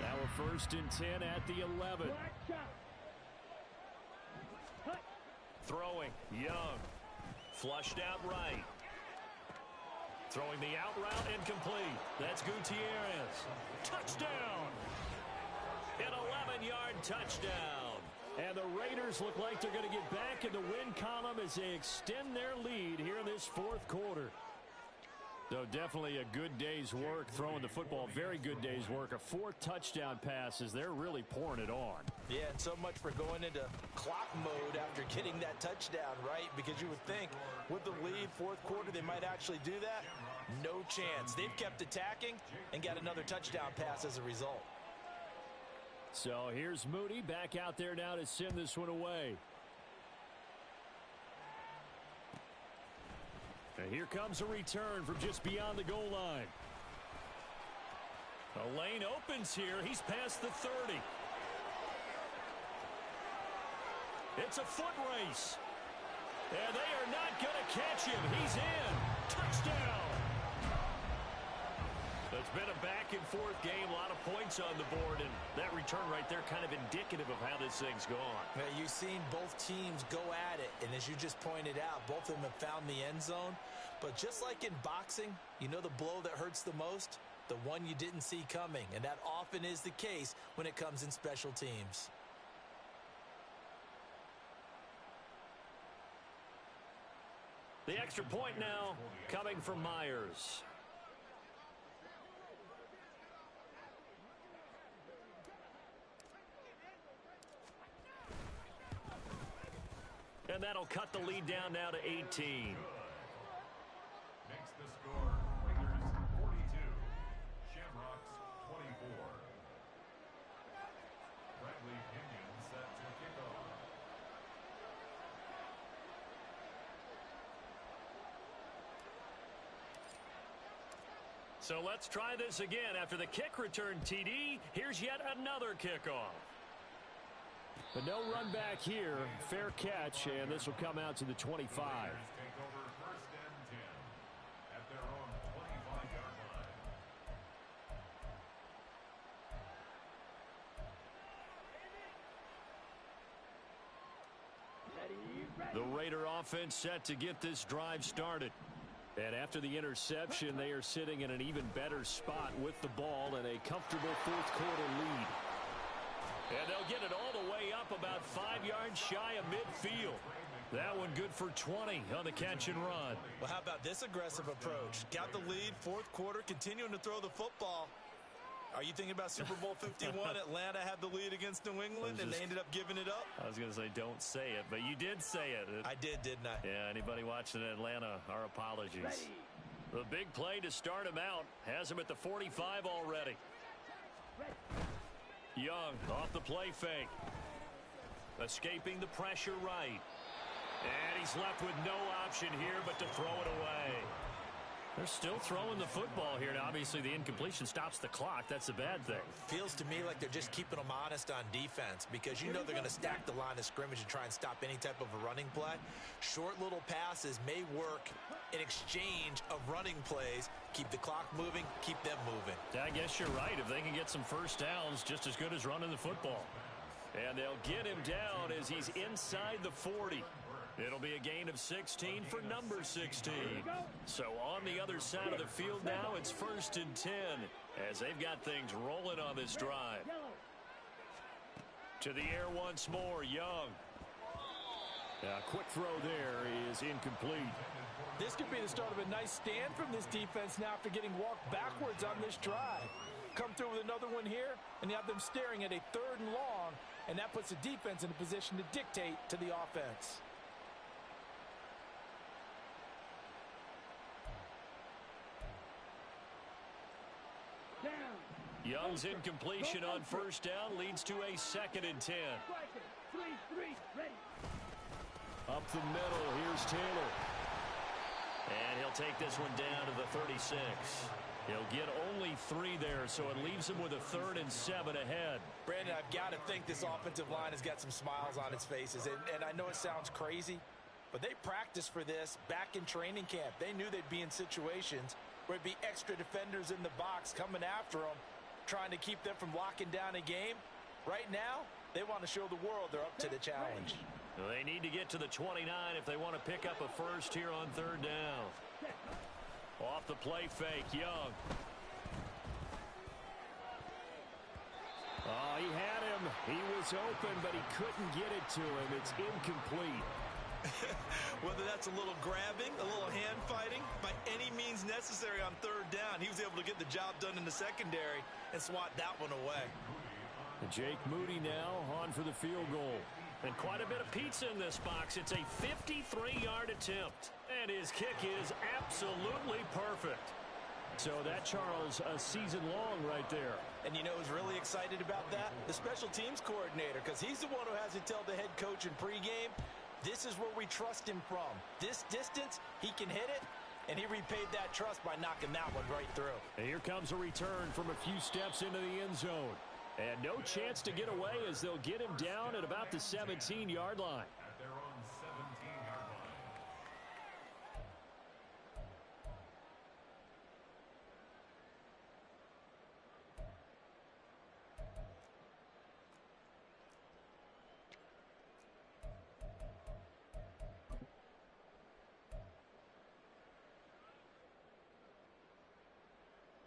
Now a 1st and 10 at the 11. Throwing, Young. Flushed out right. Throwing the out route, incomplete. That's Gutierrez. Touchdown! An 11-yard touchdown. And the Raiders look like they're going to get back in the win column as they extend their lead here in this 4th quarter. So definitely a good day's work throwing the football. Very good day's work. A 4th touchdown pass as they're really pouring it on. Yeah, and so much for going into clock mode after getting that touchdown, right? Because you would think with the lead, 4th quarter, they might actually do that. No chance. They've kept attacking and got another touchdown pass as a result. So here's Moody back out there now to send this one away. And here comes a return from just beyond the goal line. A lane opens here. He's past the 30. It's a foot race. And they are not going to catch him. He's in. Touchdown. It's been a back-and-forth game. A lot of points on the board. And that return right there kind of indicative of how this thing's gone. Now, you've seen both teams go at it. And as you just pointed out, both of them have found the end zone. But just like in boxing, you know the blow that hurts the most? The one you didn't see coming. And that often is the case when it comes in special teams. The extra point now coming from Myers. And that'll cut the lead down now to 18. Makes the score Raiders 42, Shamrocks 24. Bradley Pinion set to kick off. So let's try this again. After the kick return TD, here's yet another kickoff. But no run back here. Fair catch, and this will come out to the 25. Raiders take over 1st and 10 at their own 25-yard line. The Raider offense set to get this drive started. And after the interception, they are sitting in an even better spot with the ball and a comfortable 4th quarter lead. And they'll get it all the way up about 5 yards shy of midfield. That one good for 20 on the catch and run. Well, how about this aggressive approach? Got the lead, 4th quarter, continuing to throw the football. Are you thinking about Super Bowl 51? Atlanta had the lead against New England, and they ended up giving it up? I was going to say don't say it, but you did say it. I did, didn't I? Yeah, anybody watching Atlanta, our apologies. Ready. The big play to start him out has him at the 45 already. Ready. Young off the play fake. Escaping the pressure right. And he's left with no option here but to throw it away. They're still throwing the football here. Now, obviously, the incompletion stops the clock. That's a bad thing. Feels to me like they're just keeping them honest on defense because you know they're going to stack the line of scrimmage and try and stop any type of a running play. Short little passes may work in exchange of running plays. Keep the clock moving, keep them moving. I guess you're right. If they can get some first downs, just as good as running the football. And they'll get him down as he's inside the 40. It'll be a gain of 16 for number 16. So on the other side of the field now, it's 1st and 10 as they've got things rolling on this drive. To the air once more, Young. A quick throw there is incomplete. This could be the start of a nice stand from this defense now after getting walked backwards on this drive. Come through with another one here, and you have them staring at a 3rd and long, and that puts the defense in a position to dictate to the offense. Young's incompletion on first down leads to a 2nd and 10. Up the middle, here's Taylor. And he'll take this one down to the 36. He'll get only 3 there, so it leaves him with a 3rd and 7 ahead. Brandon, I've got to think this offensive line has got some smiles on its faces. And I know it sounds crazy, but they practiced for this back in training camp. They knew they'd be in situations where it'd be extra defenders in the box coming after them, trying to keep them from locking down a game. Right now, they want to show the world they're up to the challenge. They need to get to the 29 if they want to pick up a first here on 3rd down. Off the play fake, Young. Oh, he had him. He was open, but he couldn't get it to him. It's incomplete. Whether that's a little grabbing, a little hand fighting, by any means necessary on 3rd down, he was able to get the job done in the secondary and swat that one away. And Jake Moody now on for the field goal. And quite a bit of pizza in this box. It's a 53-yard attempt. And his kick is absolutely perfect. So that, Charles, a season long right there. And you know who's really excited about that? The special teams coordinator, because he's the one who has to tell the head coach in pregame, this is where we trust him from. This distance, he can hit it, and he repaid that trust by knocking that one right through. And here comes a return from a few steps into the end zone. And no chance to get away as they'll get him down at about the 17-yard line. At their own 17-yard line.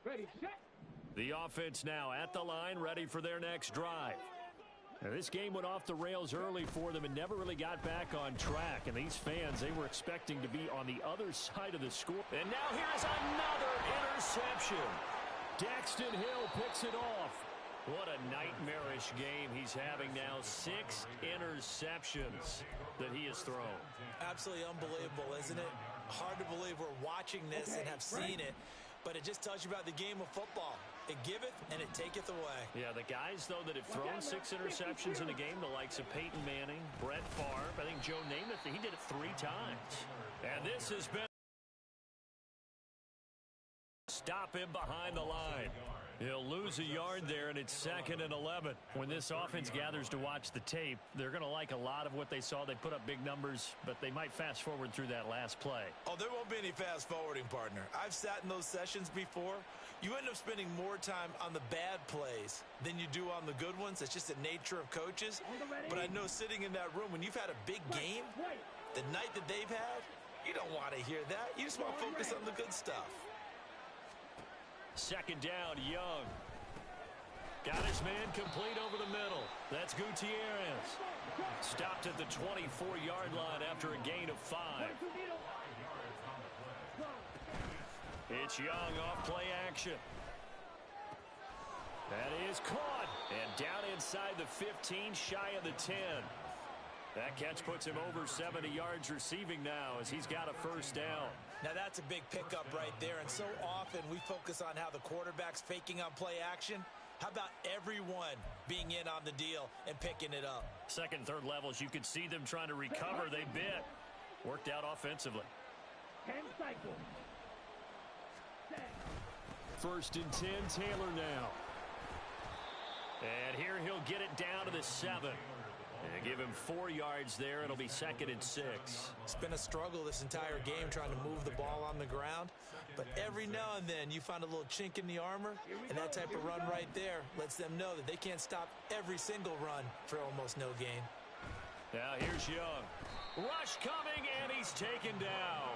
Ready, set. The offense now at the line, ready for their next drive. Now, this game went off the rails early for them and never really got back on track. And these fans, they were expecting to be on the other side of the score. And now here's another interception. Daxton Hill picks it off. What a nightmarish game he's having now. 6 interceptions that he has thrown. Absolutely unbelievable, isn't it? Hard to believe we're watching this and have seen it. But it just tells you about the game of football. It giveth and it taketh away. Yeah, the guys, though, that have thrown 6 interceptions in a game, the likes of Peyton Manning, Brett Favre, I think Joe Namath, he did it 3 times. And this has been... Stop him behind the line. He'll lose a yard there, and it's 2nd and 11. When this offense gathers to watch the tape, they're going to like a lot of what they saw. They put up big numbers, but they might fast forward through that last play. Oh, there won't be any fast forwarding, partner. I've sat in those sessions before. You end up spending more time on the bad plays than you do on the good ones. It's just the nature of coaches. But I know sitting in that room, when you've had a big game, the night that they've had, you don't want to hear that. You just want to focus on the good stuff. 2nd down, Young. Got his man complete over the middle. That's Gutierrez. Stopped at the 24-yard line after a gain of 5. It's Young off play action. That is caught. And down inside the 15, shy of the 10. That catch puts him over 70 yards receiving now as he's got a first down. Now that's a big pickup right there, and so often we focus on how the quarterback's faking on play action. How about everyone being in on the deal and picking it up? 2nd, 3rd levels, you could see them trying to recover. They bit. Worked out offensively. 10 cycles. 1st and 10, Taylor now. And here he'll get it down to the 7. And give him 4 yards there. It'll be 2nd and 6. It's been a struggle this entire game trying to move the ball on the ground. But every now and then you find a little chink in the armor, and that type of run right there lets them know that they can't stop every single run for almost no gain. Now here's Young. Rush coming, and he's taken down.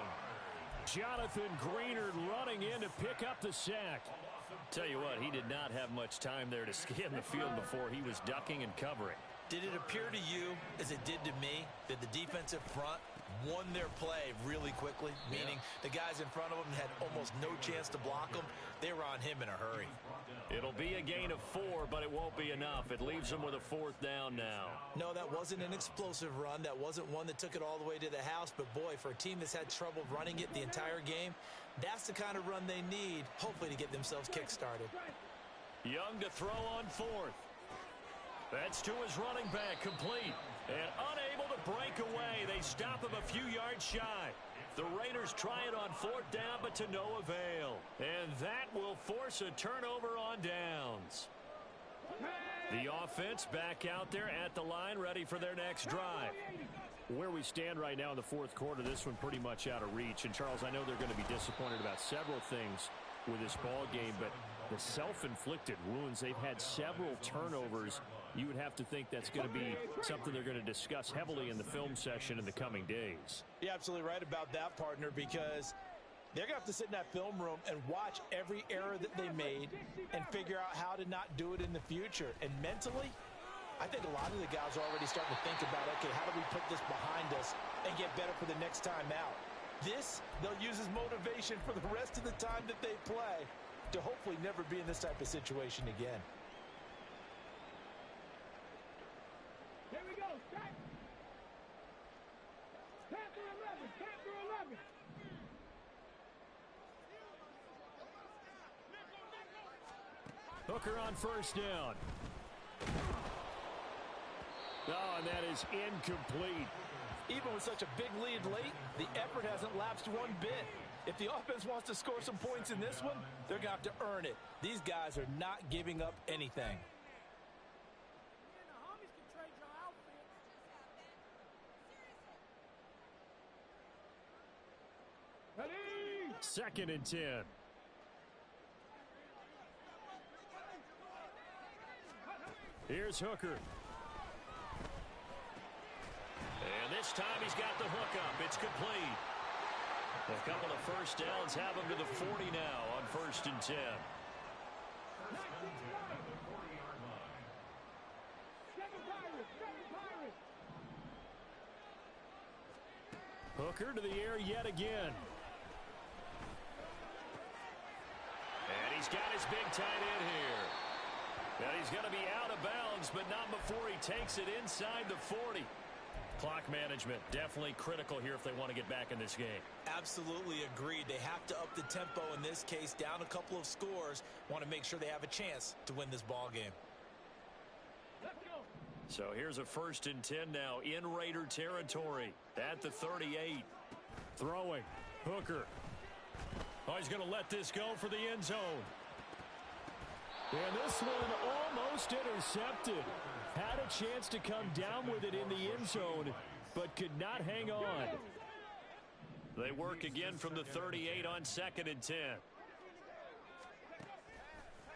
Jonathan Greenard running in to pick up the sack. Tell you what, he did not have much time there to scan the field before he was ducking and covering. Did it appear to you, as it did to me, that the defensive front won their play really quickly? Meaning the guys in front of them had almost no chance to block them. They were on him in a hurry. It'll be a gain of 4, but it won't be enough. It leaves them with a 4th down now. No, that wasn't an explosive run. That wasn't one that took it all the way to the house. But, boy, for a team that's had trouble running it the entire game, that's the kind of run they need, hopefully, to get themselves kick-started. Young to throw on 4th. That's to his running back, complete. And unable to break away. They stop him a few yards shy. The Raiders try it on 4th down, but to no avail. And that will force a turnover on downs. The offense back out there at the line, ready for their next drive. Where we stand right now in the 4th quarter, this one pretty much out of reach. And, Charles, I know they're going to be disappointed about several things with this ball game, but the self-inflicted wounds, they've had several turnovers. You would have to think that's going to be something they're going to discuss heavily in the film session in the coming days. You're absolutely right about that, partner, because they're going to have to sit in that film room and watch every error that they made and figure out how to not do it in the future. And mentally, I think a lot of the guys are already starting to think about, okay, how do we put this behind us and get better for the next time out? This, they'll use as motivation for the rest of the time that they play to hopefully never be in this type of situation again. Here we go. Start. Tap through 11. Tap through 11. Hooker on 1st down. Oh, and that is incomplete. Even with such a big lead late, the effort hasn't lapsed one bit. If the offense wants to score some points in this one, they're going to have to earn it. These guys are not giving up anything. 2nd and 10. Here's Hooker. And this time he's got the hook up. It's complete. A couple of 1st downs have him to the 40 now on 1st and 10. Hooker to the air yet again. And he's got his big tight end here. And he's going to be out of bounds, but not before he takes it inside the 40. Clock management definitely critical here if they want to get back in this game. Absolutely agreed. They have to up the tempo in this case, down a couple of scores. Want to make sure they have a chance to win this ball game. So here's a 1st and 10 now in Raider territory at the 38. Throwing. Hooker. Oh, he's going to let this go for the end zone. And this one almost intercepted. Had a chance to come down with it in the end zone, but could not hang on. They work again from the 38 on 2nd and 10.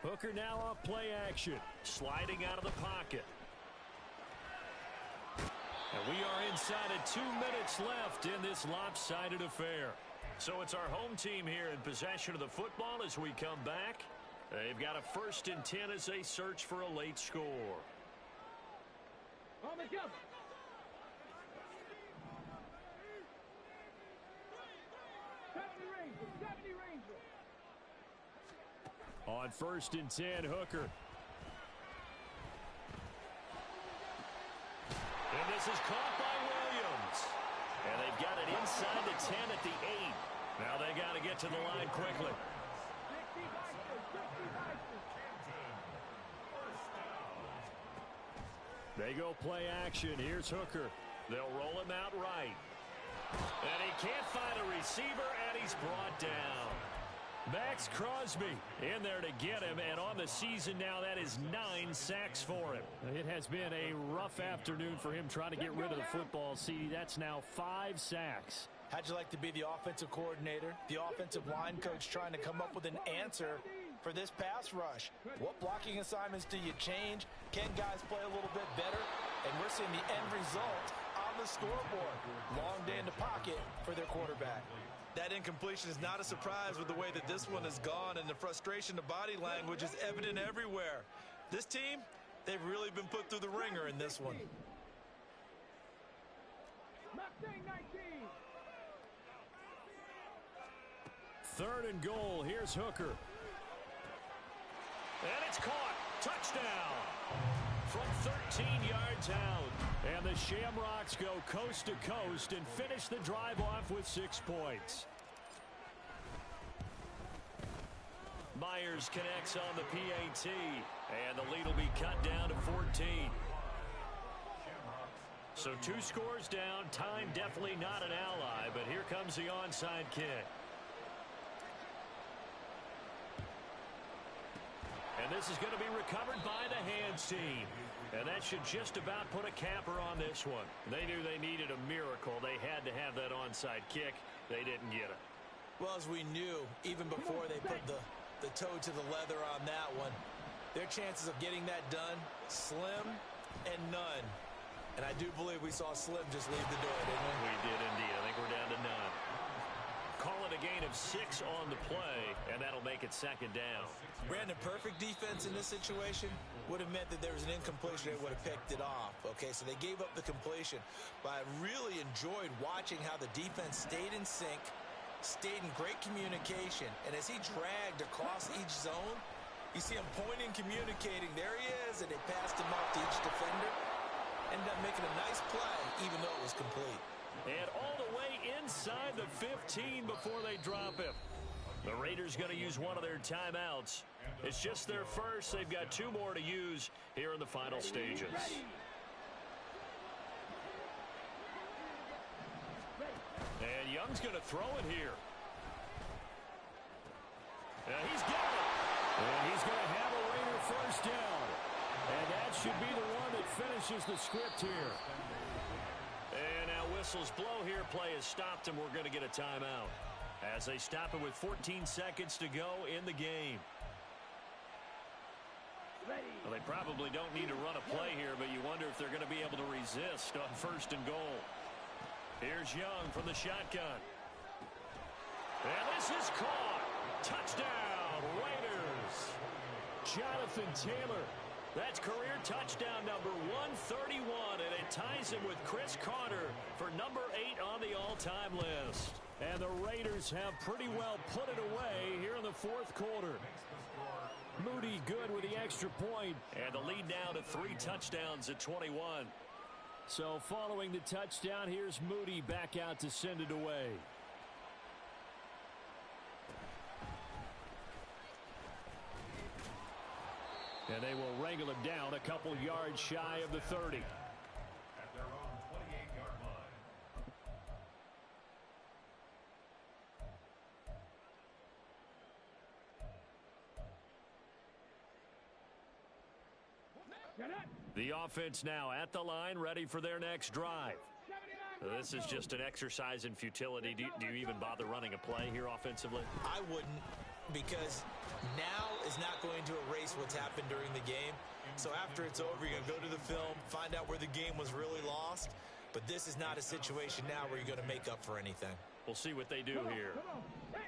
Hooker now off play action. Sliding out of the pocket. And we are inside of 2 minutes left in this lopsided affair. So it's our home team here in possession of the football as we come back. They've got a 1st and 10 as they search for a late score. On the jump. On 1st and 10, Hooker. And this is caught by Williams. And they've got it inside the 10 at the 8. Now they got to get to the line quickly. They go play action. Here's Hooker. They'll roll him out right. And he can't find a receiver, and he's brought down. Max Crosby in there to get him, and on the season now, that is 9 sacks for him. It has been a rough afternoon for him trying to get rid of the football. See, that's now 5 sacks. How'd you like to be the offensive coordinator, the offensive line coach trying to come up with an answer for this pass rush? What blocking assignments do you change? Can guys play a little bit better? And we're seeing the end result on the scoreboard. Long day in the pocket for their quarterback. That incompletion is not a surprise with the way that this one has gone, and the frustration, the body language is evident everywhere. This team, They've really been put through the ringer in this one. Mustang 19. 3rd and goal. Here's Hooker. And it's caught. Touchdown. From 13 yards out. And the Shamrocks go coast to coast and finish the drive off with 6 points. Myers connects on the PAT. And the lead will be cut down to 14. So 2 scores down. Time definitely not an ally, but here comes the onside kick. And this is going to be recovered by the hands team. And that should just about put a capper on this one. They knew they needed a miracle. They had to have that onside kick. They didn't get it. Well, as we knew, even before they put the toe to the leather on that one, their chances of getting that done, slim and none. And I do believe we saw Slim just leave the door, didn't we? We did indeed. I think we're down to none. Call it a gain of 6 on the play, and that'll make it 2nd down. Brandon, perfect defense in this situation would have meant that there was an incompletion. They would have picked it off. Okay, so they gave up the completion. But I really enjoyed watching how the defense stayed in sync, stayed in great communication. And as he dragged across each zone, you see him pointing, communicating. There he is, and they passed him off to each defender. Ended up making a nice play, even though it was complete. And all the way inside the 15 before they drop him. The Raiders going to use one of their timeouts. It's just their first. They've got 2 more to use here in the final stages. And Young's going to throw it here. And he's got it. And he's going to have a Raider first down. And that should be the one that finishes the script here. And now whistles blow here. Play has stopped, and we're going to get a timeout as they stop it with 14 seconds to go in the game. Well, they probably don't need to run a play here, but you wonder if they're going to be able to resist on 1st and goal. Here's Young from the shotgun. And this is caught. Touchdown, Raiders. Jonathan Taylor. That's career touchdown number 131, and it ties him with Chris Carter for number 8 on the all-time list. And the Raiders have pretty well put it away here in the 4th quarter. Moody good with the extra point. And the lead now to 3 touchdowns at 21. So following the touchdown, here's Moody back out to send it away. And they will wrangle him down a couple yards shy of the 30. At their own 28-yard line. The offense now at the line, ready for their next drive. This is just an exercise in futility. Do you even bother running a play here offensively? I wouldn't, because now is not going to erase what's happened during the game. So after it's over, you're going to go to the film, find out where the game was really lost. But this is not a situation now where you're going to make up for anything. We'll see what they do here.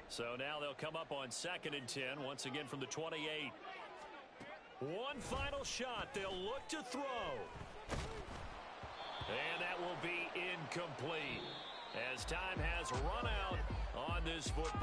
So now they'll come up on 2nd and 10, once again from the 28. One final shot. They'll look to throw. And that will be incomplete as time has run out on this football.